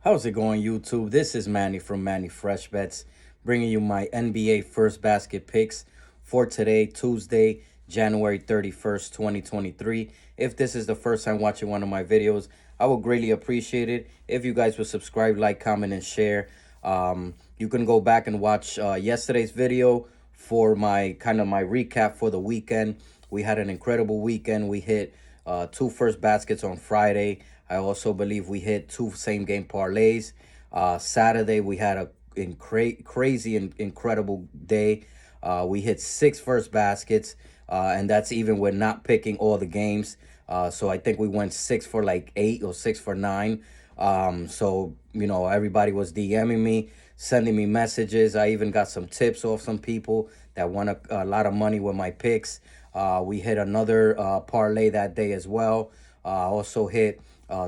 How's it going, YouTube? This is Manny from Manny Fresh Bets, bringing you my NBA first basket picks for today, Tuesday, January 31st, 2023. If this is the first time watching one of my videos, I would greatly appreciate it if you guys would subscribe, like, comment, and share. You can go back and watch yesterday's video for my recap for the weekend. We had an incredible weekend. We hit two first baskets on Friday. I also believe we hit two same game parlays. Saturday we had crazy and incredible day. We hit six first baskets, and that's even with not picking all the games. So I think we went 6 for 8 or 6 for 9. So everybody was DMing me, sending me messages. I even got some tips off some people that won a lot of money with my picks. We hit another parlay that day as well. Also hit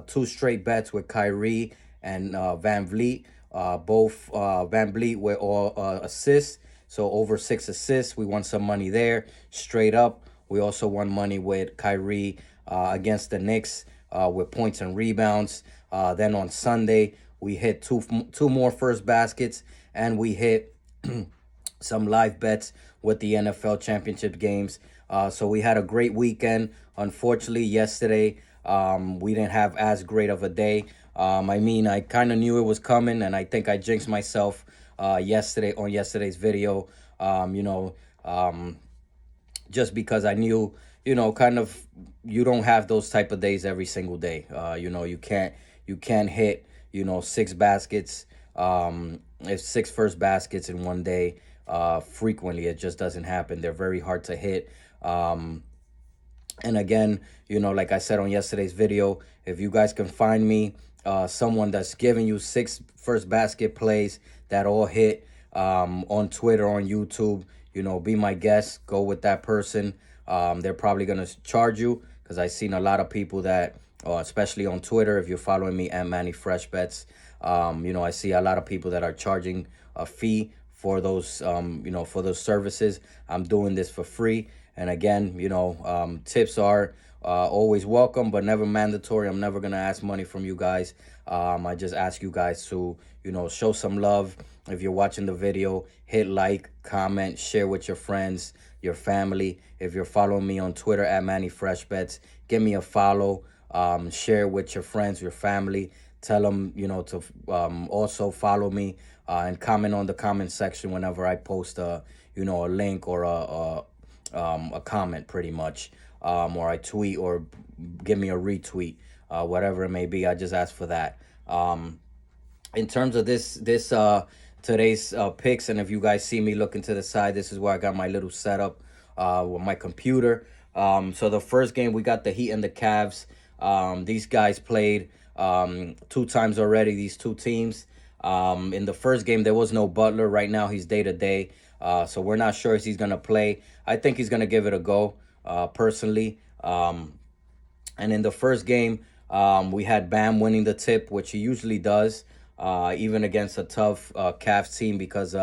two straight bets with Kyrie and Van Vliet. Both Van Vliet with all assists. So over 6 assists. We won some money there straight up. We also won money with Kyrie against the Knicks with points and rebounds. Then on Sunday, we hit two more first baskets, and we hit some live bets with the NFL championship games. So we had a great weekend. Unfortunately, yesterday, we didn't have as great of a day. I kind of knew it was coming, and I think I jinxed myself yesterday on yesterday's video. Just because I knew, you don't have those type of days every single day. You can't hit, six baskets, six first baskets in one day. Frequently, it just doesn't happen. They're very hard to hit. And again, like I said on yesterday's video, if you guys can find me someone that's giving you six first basket plays that all hit on Twitter, on YouTube, be my guest. Go with that person. They're probably going to charge you, because I've seen a lot of people that, especially on Twitter, if you're following me at Manny Fresh Bets, I see a lot of people that are charging a fee for those, for those services. I'm doing this for free. And again, tips are always welcome, but never mandatory. I'm never going to ask money from you guys. I just ask you guys to, show some love. If you're watching the video, hit like, comment, share with your friends, your family. If you're following me on Twitter at Manny Fresh Bets, give me a follow. Share with your friends, your family. Tell them, to also follow me and comment on the comment section whenever I post a link or a comment, pretty much, or I tweet or give me a retweet, whatever it may be. I just ask for that. In terms of today's picks, and if you guys see me looking to the side, this is where I got my little setup with my computer. So the first game, we got the Heat and the Cavs. These guys played two times already, these two teams. In the first game, there was no Butler. Right now, he's day-to-day. So we're not sure if he's going to play. I think he's going to give it a go, personally. And in the first game, we had Bam winning the tip, which he usually does, even against a tough Cavs team, because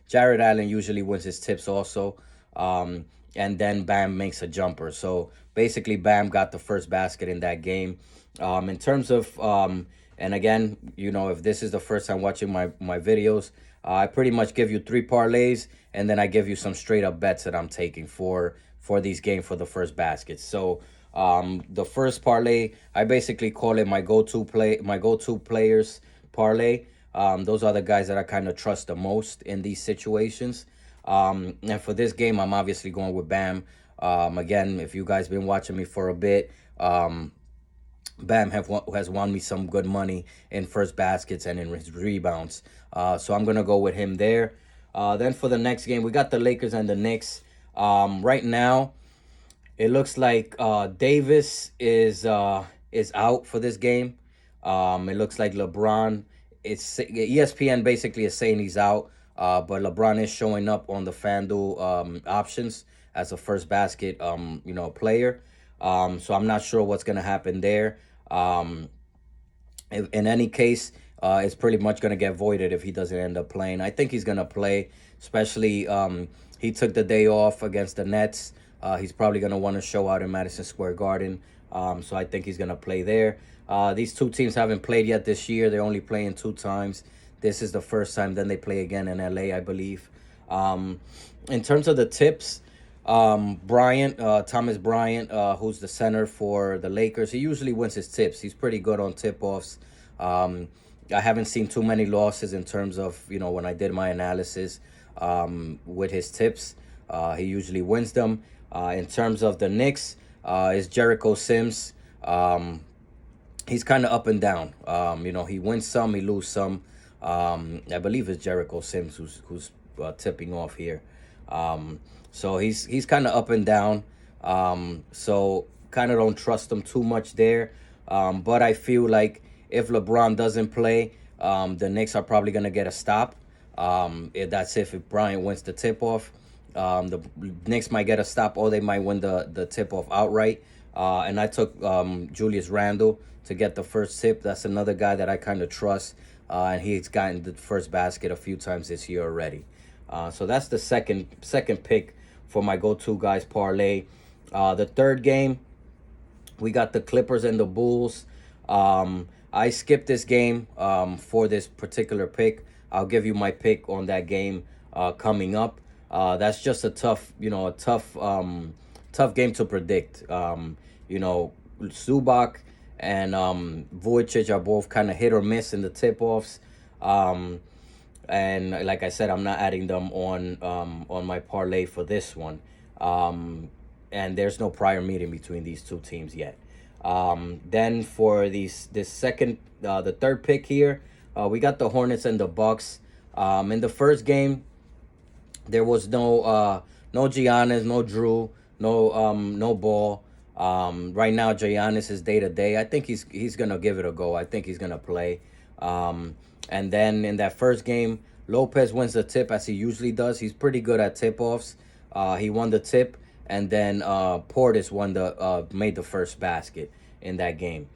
Jared Allen usually wins his tips also. And then Bam makes a jumper. So basically, Bam got the first basket in that game. In terms of, and again, if this is the first time watching my videos, I pretty much give you 3 parlays, and then I give you some straight up bets that I'm taking for these games for the first baskets. So the first parlay, I basically call it my go-to players parlay. Those are the guys that I kind of trust the most in these situations. And for this game, I'm obviously going with Bam. Again, if you guys been watching me for a bit, Bam has won me some good money in first baskets and in his rebounds. So I'm going to go with him there. Then for the next game, we got the Lakers and the Knicks. Right now, it looks like Davis is out for this game. It looks like LeBron, ESPN basically is saying he's out. But LeBron is showing up on the FanDuel options as a first basket player. So I'm not sure what's going to happen there. In any case, it's pretty much going to get voided if he doesn't end up playing. I think he's going to play, especially he took the day off against the Nets. He's probably going to want to show out in Madison Square Garden. So I think he's going to play there. These two teams haven't played yet this year. They're only playing 2 times. This is the first time. Then they play again in LA, I believe. In terms of the tips, Thomas Bryant, who's the center for the Lakers, he usually wins his tips. He's pretty good on tip-offs. I haven't seen too many losses in terms of, when I did my analysis with his tips. He usually wins them. In terms of the Knicks, is Jericho Sims. He's kind of up and down. He wins some, he loses some. I believe it's Jericho Sims who's tipping off here. So he's kind of up and down. So kind of don't trust him too much there. But I feel like if LeBron doesn't play, the Knicks are probably going to get a stop. If Bryant wins the tip-off. The Knicks might get a stop, or they might win the tip-off outright. And I took Julius Randle to get the first tip. That's another guy that I kind of trust. And he's gotten the first basket a few times this year already. So that's the second pick for my go-to guys parlay. The third game, we got the Clippers and the Bulls. I skipped this game for this particular pick. I'll give you my pick on that game coming up. That's just a tough game to predict. Zubac and Vujicic are both kind of hit or miss in the tip-offs. And like I said, I'm not adding them on my parlay for this one. And there's no prior meeting between these two teams yet. Then for the third pick here, we got the Hornets and the Bucks. In the first game, there was no Giannis, no Drew, no Ball. Right now, Giannis is day to day. I think he's gonna give it a go. I think he's gonna play. And then in that first game, Lopez wins the tip as he usually does. He's pretty good at tip-offs. He won the tip, and then Portis made the first basket in that game.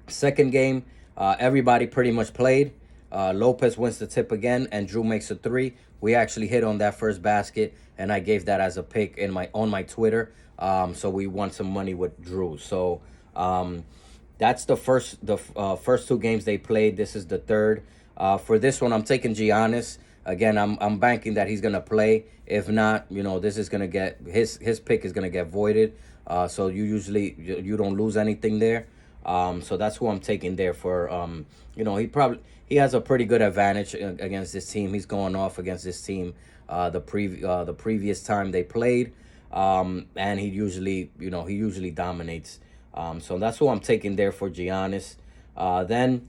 Second game, everybody pretty much played. Lopez wins the tip again, and Drew makes a three. We actually hit on that first basket, and I gave that as a pick on my Twitter. So we won some money with Drew. So that's the first two games they played. This is the third. For this one, I'm taking Giannis. Again, I'm banking that he's gonna play. If not, this is gonna get his pick is gonna get voided. So you don't lose anything there. So that's who I'm taking there for. He has a pretty good advantage against this team. He's going off against this team the previous time they played, and he usually dominates. So that's who I'm taking there for Giannis. Then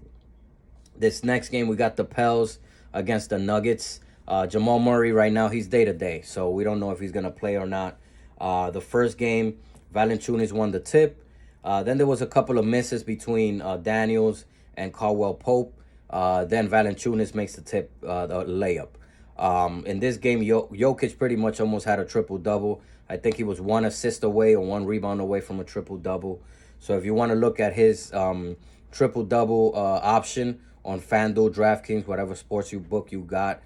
this next game, we got the Pels against the Nuggets. Jamal Murray right now, he's day to day, so we don't know if he's gonna play or not. The first game, Valanciunas won the tip. Then there was a couple of misses between Daniels and Caldwell Pope. Then Valanciunas makes the layup. In this game, Jokic pretty much almost had a triple-double. I think he was 1 assist away or 1 rebound away from a triple-double. So if you want to look at his triple-double option on FanDuel, DraftKings, whatever sports book you got,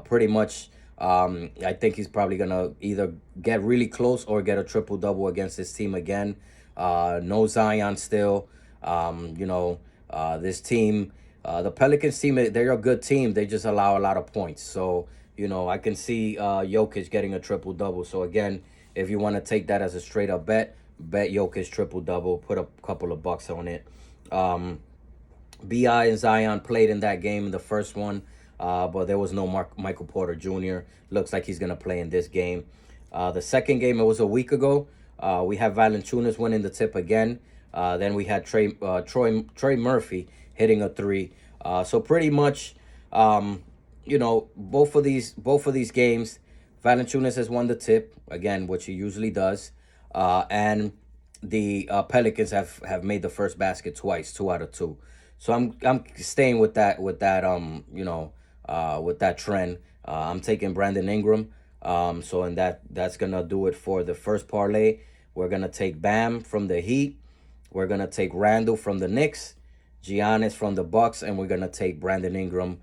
pretty much I think he's probably going to either get really close or get a triple-double against this team again. No Zion still. This team, the Pelicans team, they're a good team. They just allow a lot of points. So, I can see Jokic getting a triple-double. So, again, if you want to take that as a straight-up bet Jokic triple-double. Put a couple of bucks on it. B.I. and Zion played in that game in the first one, but there was no Michael Porter Jr. Looks like he's going to play in this game. The second game, it was a week ago. We have Valanciunas winning the tip again. Then we had Trey Murphy hitting a three. So pretty much, both of these games, Valanciunas has won the tip again, which he usually does, and the Pelicans have made the first basket twice, 2 out of 2. So I'm staying with that trend. I'm taking Brandon Ingram. So that's gonna do it for the first parlay. We're gonna take Bam from the Heat. We're gonna take Randall from the Knicks, Giannis from the Bucks, and we're gonna take Brandon Ingram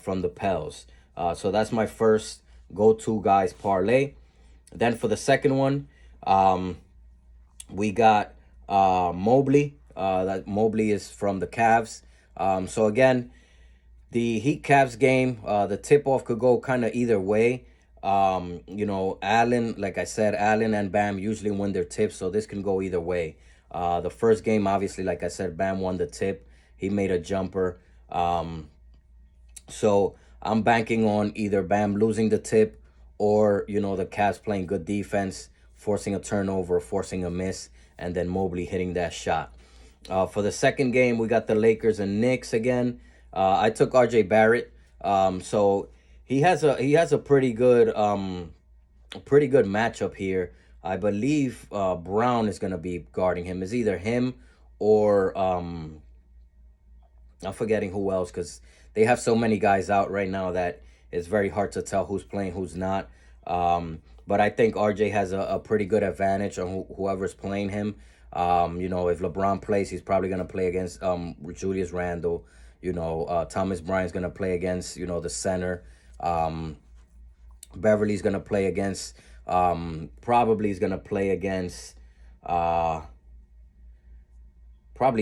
from the Pels. So that's my first go-to guys parlay. Then for the second one, we got Mobley That Mobley is from the Cavs. So again, the Heat Cavs game, the tip off could go kind of either way. Allen, like I said, Allen and Bam usually win their tips, so this can go either way. The first game, obviously, like I said, Bam won the tip. He made a jumper. So I'm banking on either Bam losing the tip or, the Cavs playing good defense, forcing a turnover, forcing a miss, and then Mobley hitting that shot. For the second game, we got the Lakers and Knicks again. I took RJ Barrett. So he has a pretty good matchup here. I believe Brown is gonna be guarding him. Is either him or I'm forgetting who else because they have so many guys out right now that it's very hard to tell who's playing, who's not. But I think RJ has a pretty good advantage on whoever's playing him. If LeBron plays, he's probably going to play against Julius Randle. Thomas Bryant's going to play against, the center. Beverly's going to play against, probably he's going to play against probably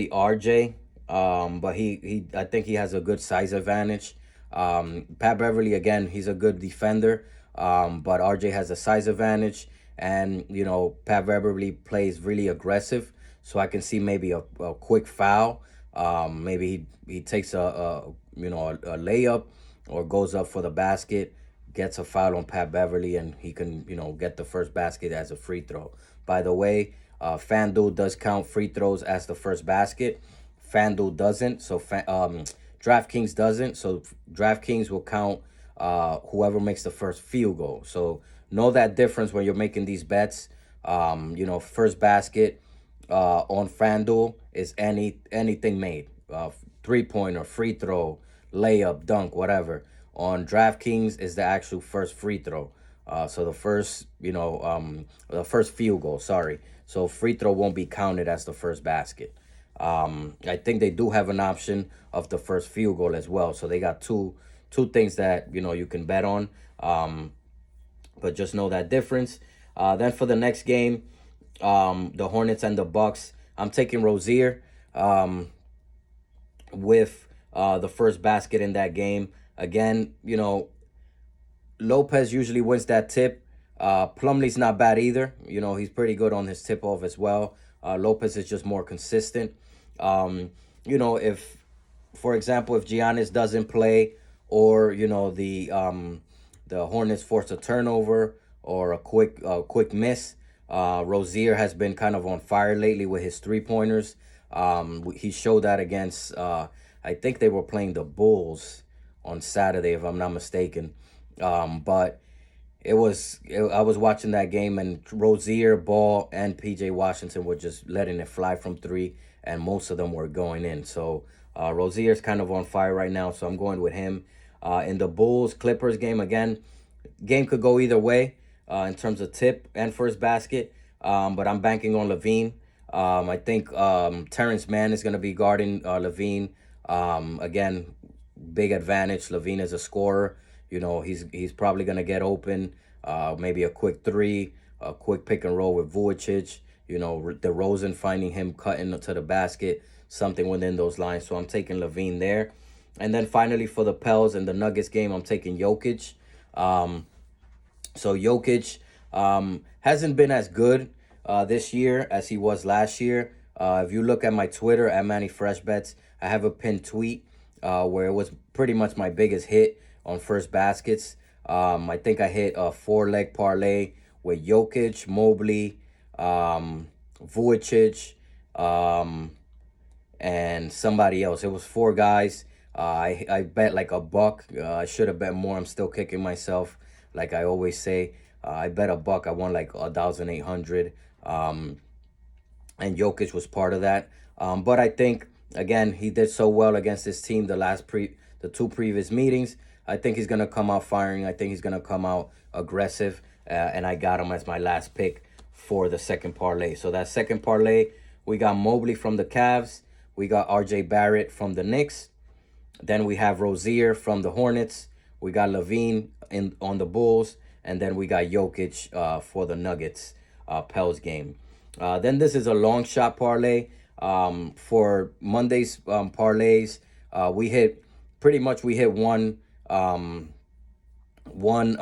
RJ. But I think he has a good size advantage. Pat Beverly, again, he's a good defender. But RJ has a size advantage, and Pat Beverly plays really aggressive, so I can see maybe a quick foul. Maybe he takes a layup or goes up for the basket, gets a foul on Pat Beverly, and he can get the first basket as a free throw. By the way, FanDuel does count free throws as the first basket. FanDuel doesn't, so DraftKings doesn't. So DraftKings will count whoever makes the first field goal. So know that difference when you're making these bets. First basket on FanDuel is anything made. 3-pointer, free throw, layup, dunk, whatever. On DraftKings is the actual first free throw. So the first field goal, sorry. So free throw won't be counted as the first basket. I think they do have an option of the first field goal as well. So they got two things that you can bet on. But just know that difference. Then for the next game, the Hornets and the Bucks, I'm taking Rozier with the first basket in that game. Again, Lopez usually wins that tip. Plumlee's not bad either. He's pretty good on his tip off as well. Lopez is just more consistent. If, for example, if Giannis doesn't play, or the Hornets force a turnover or a quick miss, Rozier has been kind of on fire lately with his 3-pointers. He showed that against I think they were playing the Bulls on Saturday, if I'm not mistaken. But I was watching that game, and Rozier, Ball, and PJ Washington were just letting it fly from 3, and most of them were going in. So Rozier's kind of on fire right now, so I'm going with him. In the Bulls-Clippers game, again, game could go either way in terms of tip and first basket, but I'm banking on LaVine. I think Terrence Mann is going to be guarding LaVine. Again, big advantage. LaVine is a scorer. He's probably going to get open, maybe a quick 3, a quick pick and roll with Vujicic. DeRozan finding him cutting to the basket, something within those lines. So I'm taking LaVine there. And then finally for the Pels and the Nuggets game, I'm taking Jokic. So Jokic hasn't been as good this year as he was last year. If you look at my Twitter, at Manny Fresh Bets, I have a pinned tweet where it was pretty much my biggest hit on first baskets. I think I hit a 4-leg parlay with Jokic, Mobley, Vujicic, and somebody else. It was 4 guys. I bet like $1. I should have bet more. I'm still kicking myself, like I always say. I bet $1. I won like 1,800. And Jokic was part of that. But I think, again, he did so well against this team the 2 previous meetings. I think he's going to come out firing. I think he's going to come out aggressive. And I got him as my last pick for the second parlay. So that second parlay, we got Mobley from the Cavs. We got RJ Barrett from the Knicks. Then we have Rozier from the Hornets. We got LaVine on the Bulls. And then we got Jokic for the Nuggets Pels game. Then this is a long shot parlay. For Monday's parlays, we hit um, one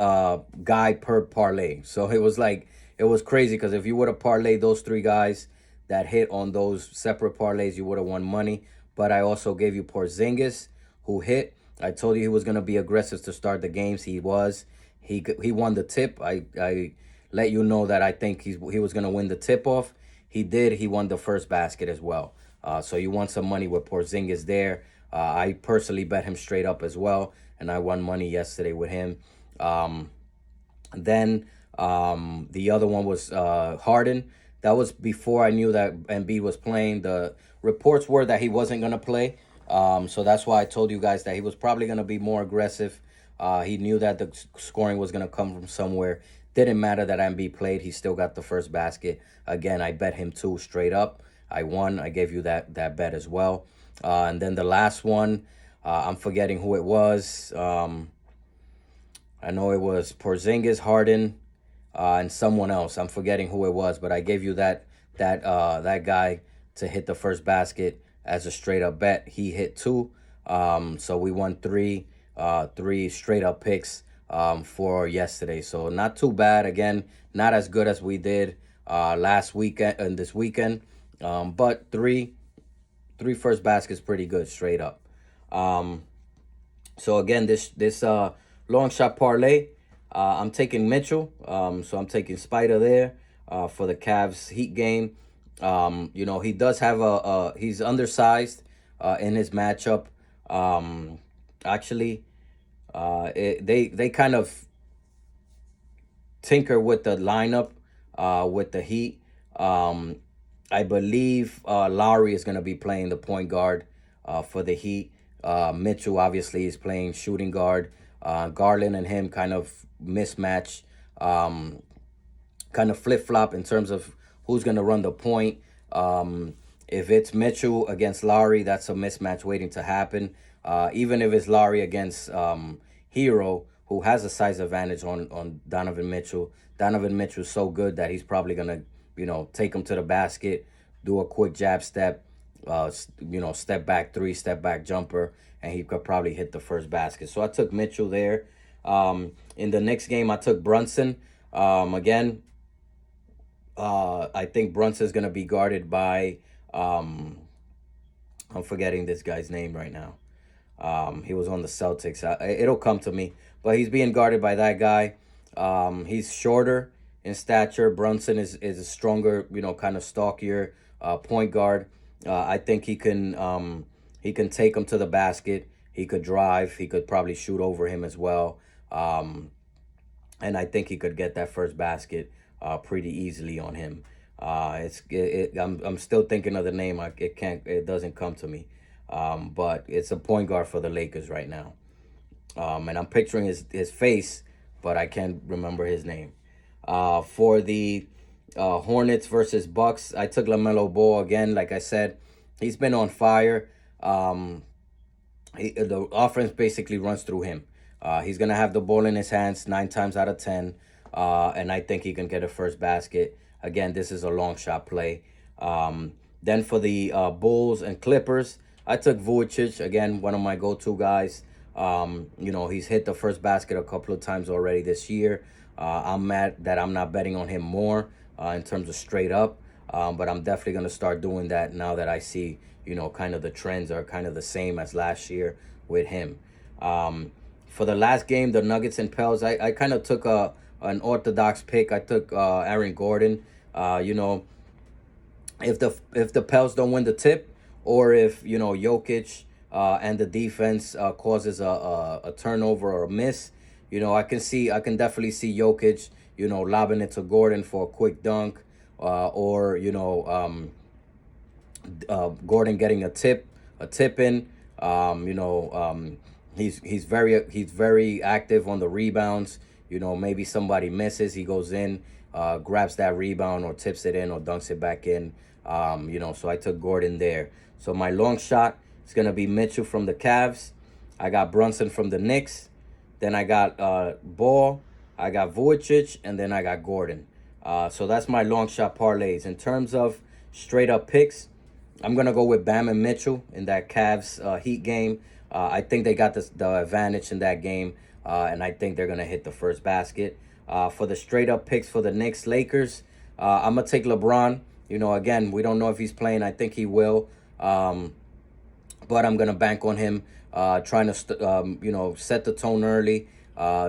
guy per parlay. So it was crazy because if you would have parlayed those three guys that hit on those separate parlays, you would have won money. But I also gave you Porzingis, who hit. I told you he was gonna be aggressive to start the games. He was. He won the tip. I let you know that I think he was gonna win the tip off. He did. He won the first basket as well. So you won some money with Porzingis there. I personally bet him straight up as well, and I won money yesterday with him. Um, then the other one was Harden. That was before I knew that Embiid was playing. The reports were that he wasn't going to play. So that's why I told you guys that he was probably going to be more aggressive. He knew that the scoring was going to come from somewhere. Didn't matter that Embiid played. He still got the first basket. Again, I bet him two straight up. I won. I gave you that bet as well. And then the last one, I'm forgetting who it was. I know it was Porzingis, Harden, and someone else. I'm forgetting who it was, but I gave you that guy to hit the first basket as a straight up bet. He hit two, so we won three straight up picks for yesterday. So not too bad. Again, not as good as we did last weekend and this weekend, but three first baskets pretty good straight up. Um, so again, this long shot parlay, I'm taking Mitchell. So I'm taking Spider there for the Cavs Heat game. He does have he's undersized in his matchup. Um, Actually, they kind of tinker with the lineup with the Heat. Um, I believe Lowry is going to be playing the point guard for the Heat. Mitchell obviously is playing shooting guard. Garland and him kind of mismatch, kind of flip flop in terms of who's going to run the point. If it's Mitchell against Lowry, that's a mismatch waiting to happen. Even if it's Lowry against Hero, who has a size advantage on Donovan Mitchell. Donovan Mitchell's so good that he's probably going to, take him to the basket, do a quick jab step, step back three, step back jumper, and he could probably hit the first basket. So I took Mitchell there. In the next game, I took Brunson. Again, I think Brunson's going to be guarded by, I'm forgetting this guy's name right now. He was on the Celtics. It'll come to me. But he's being guarded by that guy. He's shorter in stature. Brunson is a stronger, kind of stockier point guard. I think he can take him to the basket. He could drive. He could probably shoot over him as well. And I think he could get that first basket pretty easily on him. I'm still thinking of the name. It doesn't come to me. But it's a point guard for the Lakers right now. And I'm picturing his face, but I can't remember his name. For the Hornets versus Bucks, I took LaMelo Ball again. Like I said, he's been on fire. The offense basically runs through him. He's going to have the ball in his hands 9 times out of 10. And I think he can get a first basket. Again, this is a long shot play. Then for the Bulls and Clippers, I took Vujicic, again, one of my go-to guys. He's hit the first basket a couple of times already this year. I'm mad that I'm not betting on him more in terms of straight up. But I'm definitely going to start doing that now that I see, kind of the trends are kind of the same as last year with him. For the last game, the Nuggets and Pels, I kind of took an orthodox pick. I took Aaron Gordon. If the Pels don't win the tip, or if Jokic and the defense causes a turnover or a miss, I can definitely see Jokic, lobbing it to Gordon for a quick dunk, or Gordon getting a tip in. He's very active on the rebounds. Maybe somebody misses, he goes in, grabs that rebound or tips it in or dunks it back in. So I took Gordon there. So my long shot is going to be Mitchell from the Cavs. I got Brunson from the Knicks. Then I got Ball. I got Vujicic. And then I got Gordon. So that's my long shot parlays. In terms of straight up picks, I'm going to go with Bam and Mitchell in that Cavs Heat game. I think they got the advantage in that game, and I think they're going to hit the first basket. For the straight up picks for the Knicks Lakers, I'm going to take LeBron. Again, we don't know if he's playing. I think he will. But I'm going to bank on him trying to, set the tone early,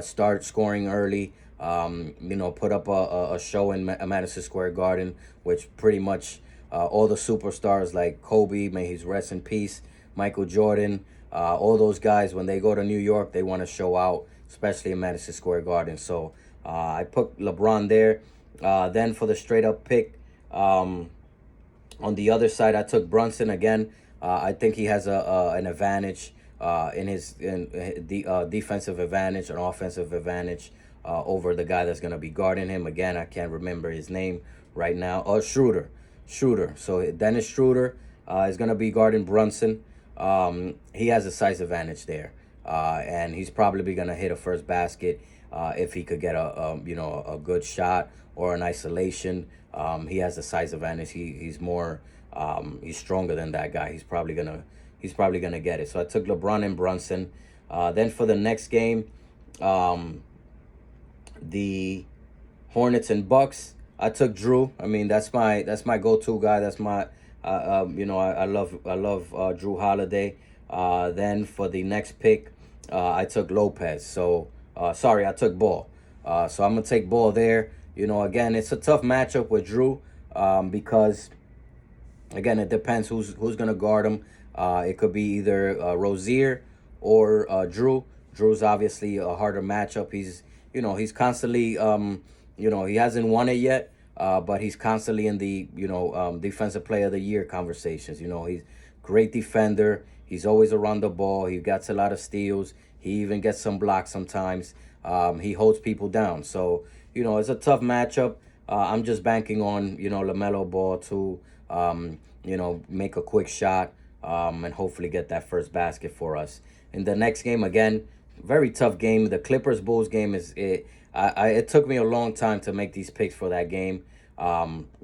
start scoring early, put up a show in Madison Square Garden, which pretty much all the superstars like Kobe, may his rest in peace, Michael Jordan, all those guys, when they go to New York, they want to show out, especially in Madison Square Garden. So I put LeBron there. Then for the straight up pick, on the other side, I took Brunson again. I think he has an advantage in the defensive advantage, an offensive advantage over the guy that's going to be guarding him. Again, I can't remember his name right now. Oh, Schroeder. So Dennis Schroeder is going to be guarding Brunson. He has a size advantage there, and he's probably going to hit a first basket if he could get a good shot or an isolation. He has a size advantage. He's more he's stronger than that guy. He's probably gonna get it. So I took LeBron and Brunson. Then for the next game, the Hornets and Bucks, I took Drew. I mean, that's my go-to guy. That's my I love Drew Holiday. Then for the next pick, I took Lopez. So sorry, I took Ball. So I'm gonna take Ball there. Again, it's a tough matchup with Drew because, again, it depends who's gonna guard him. It could be either Rozier or Drew. Drew's obviously a harder matchup. He's constantly he hasn't won it yet, but he's constantly in the defensive player of the year conversations. He's great defender. He's always around the ball. He gets a lot of steals. He even gets some blocks sometimes. He holds people down. So it's a tough matchup. I'm just banking on LaMelo Ball to make a quick shot and hopefully get that first basket for us. In the next game, again, very tough game. The Clippers-Bulls game it took me a long time to make these picks for that game,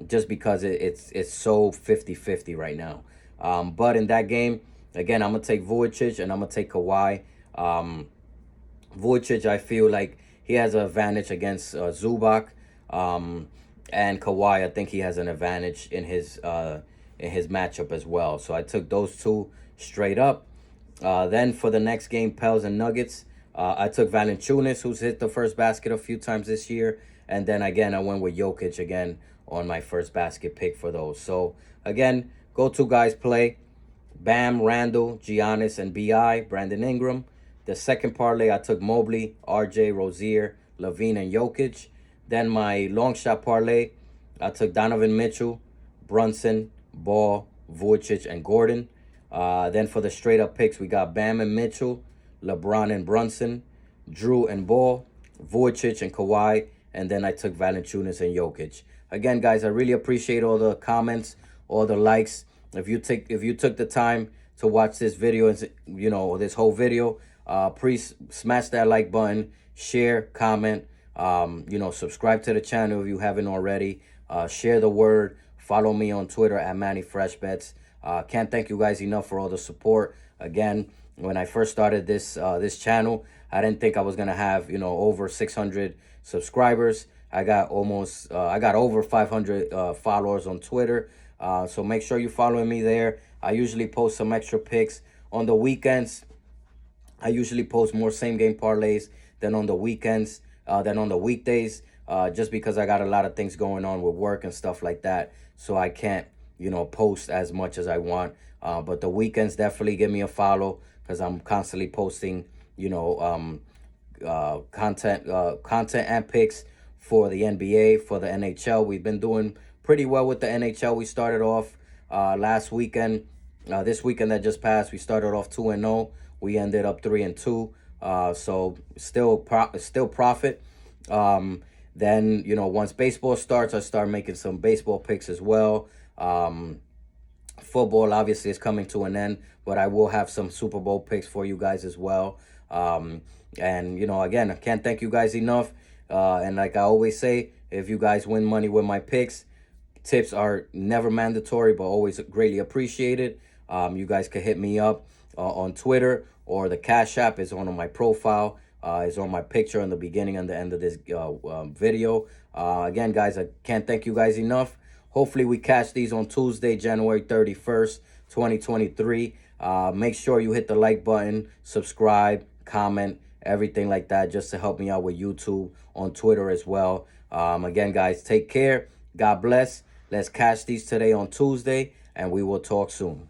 just because it's so 50-50 right now. But in that game, again, I'm going to take Vujicic and I'm going to take Kawhi. Vujicic, I feel like he has an advantage against Zubac. And Kawhi, I think he has an advantage in his matchup as well. So I took those two straight up. Then for the next game, Pels and Nuggets, I took Valanciunas, who's hit the first basket a few times this year. And then again, I went with Jokic again on my first basket pick for those. So again, go-to guys play Bam, Randall, Giannis, and B.I., Brandon Ingram. The second parlay, I took Mobley, R.J., Rozier, Levine, and Jokic. Then my long shot parlay, I took Donovan Mitchell, Brunson, Ball, Vujicic, and Gordon. Then for the straight up picks, we got Bam and Mitchell, LeBron and Brunson, Drew and Ball, Vujicic and Kawhi, and then I took Valanciunas and Jokic. Again, guys, I really appreciate all the comments, all the likes. If you took the time to watch this video, this whole video, please smash that like button, share, comment, subscribe to the channel if you haven't already. Share the word. Follow me on Twitter at MannyFreshBets. Can't thank you guys enough for all the support. Again, when I first started this channel, I didn't think I was gonna have over 600 subscribers. I got over 500 followers on Twitter. So make sure you're following me there. I usually post some extra picks on the weekends. I usually post more same game parlays than on the weekends, than on the weekdays, just because I got a lot of things going on with work and stuff like that. So I can't, post as much as I want. But the weekends, definitely give me a follow because I'm constantly posting, content and picks for the NBA, for the NHL. We've been doing pretty well with the NHL. We started off last weekend. This weekend that just passed, we started off 2-0. We ended up 3-2. So still profit. Then once baseball starts, I start making some baseball picks as well. Football obviously is coming to an end, but I will have some Super Bowl picks for you guys as well. And again, I can't thank you guys enough. And like I always say, if you guys win money with my picks, Tips are never mandatory, but always greatly appreciated. You guys can hit me up on Twitter, or the Cash App is on my profile. Is on my picture in the beginning and the end of this video. Again, guys, I can't thank you guys enough. Hopefully, we catch these on Tuesday, January 31st, 2023. Make sure you hit the like button, subscribe, comment, everything like that, just to help me out with YouTube, on Twitter as well. Again, guys, take care. God bless. Let's catch these today on Tuesday, and we will talk soon.